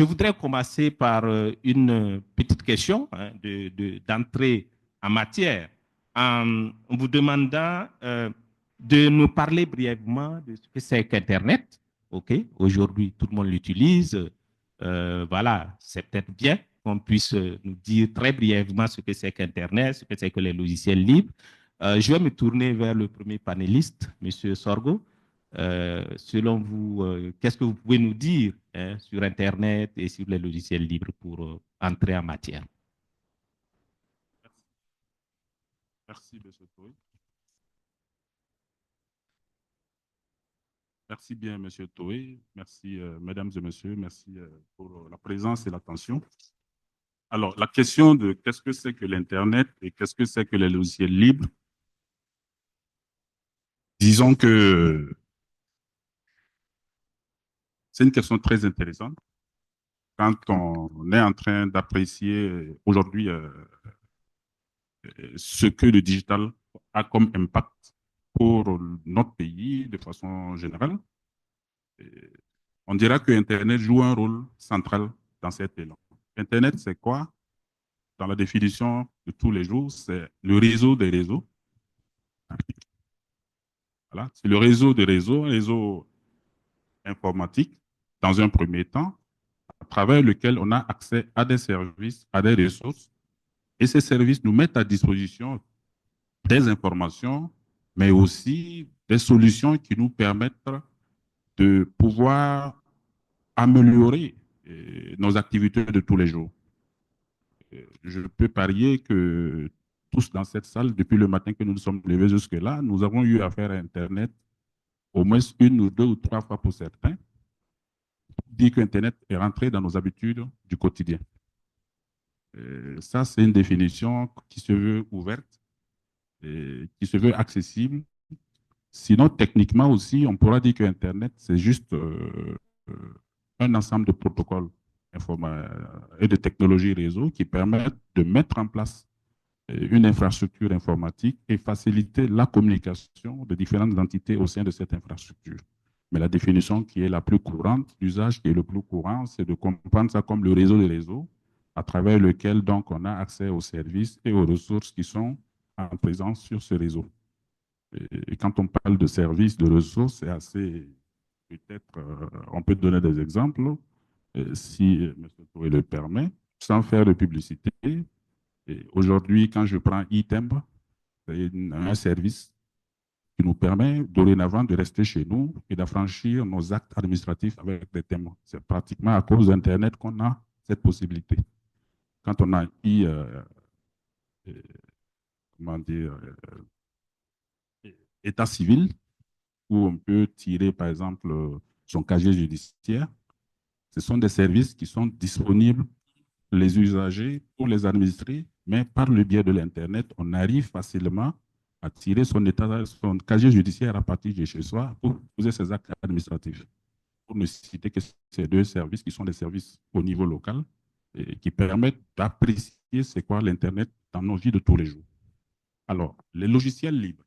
Je voudrais commencer par une petite question hein, d'entrée en matière, en vous demandant de nous parler brièvement de ce que c'est qu'Internet. OK, aujourd'hui, tout le monde l'utilise. Voilà, c'est peut-être bien qu'on puisse nous dire très brièvement ce que c'est qu'Internet, ce que c'est que les logiciels libres. Je vais me tourner vers le premier panéliste, M. Sorgo. Selon vous, qu'est-ce que vous pouvez nous dire hein, sur Internet et sur les logiciels libres pour entrer en matière? Merci, M. Toé. Merci bien, M. Toé. Merci, mesdames et messieurs. Merci pour la présence et l'attention. Alors, la question de qu'est-ce que c'est que l'Internet et qu'est-ce que c'est que les logiciels libres, disons que c'est une question très intéressante quand on est en train d'apprécier aujourd'hui ce que le digital a comme impact pour notre pays de façon générale. On dira que Internet joue un rôle central dans cet élan. Internet, c'est quoi? Dans la définition de tous les jours, c'est le réseau des réseaux. Voilà. C'est le réseau des réseaux, un réseau informatique, dans un premier temps, à travers lequel on a accès à des services, à des ressources. Et ces services nous mettent à disposition des informations, mais aussi des solutions qui nous permettent de pouvoir améliorer nos activités de tous les jours. Je peux parier que tous dans cette salle, depuis le matin que nous nous sommes levés jusque-là, nous avons eu affaire à Internet au moins une ou deux ou trois fois pour certains. Dit que Internet est rentré dans nos habitudes du quotidien. Ça, c'est une définition qui se veut ouverte, et qui se veut accessible. Sinon, techniquement aussi, on pourra dire que Internet, c'est juste un ensemble de protocoles et de technologies réseau qui permettent de mettre en place une infrastructure informatique et faciliter la communication de différentes entités au sein de cette infrastructure. Mais la définition qui est la plus courante, l'usage qui est le plus courant, c'est de comprendre ça comme le réseau des réseaux, à travers lequel donc on a accès aux services et aux ressources qui sont en présence sur ce réseau. Et quand on parle de services, de ressources, c'est assez, peut-être, on peut donner des exemples, si M. Touré le permet, sans faire de publicité. Aujourd'hui, quand je prends e-timbre, c'est un service qui nous permet dorénavant de rester chez nous et d'affranchir nos actes administratifs avec des timbres. C'est pratiquement à cause d'Internet qu'on a cette possibilité. Quand on a comment dire, état civil, où on peut tirer, par exemple, son casier judiciaire, ce sont des services qui sont disponibles pour les usagers, pour les administrer, mais par le biais de l'Internet, on arrive facilement à tirer son casier judiciaire à partir de chez soi pour poser ses actes administratifs. Pour ne citer que ces deux services qui sont des services au niveau local et qui permettent d'apprécier c'est quoi l'Internet dans nos vies de tous les jours. Alors, les logiciels libres.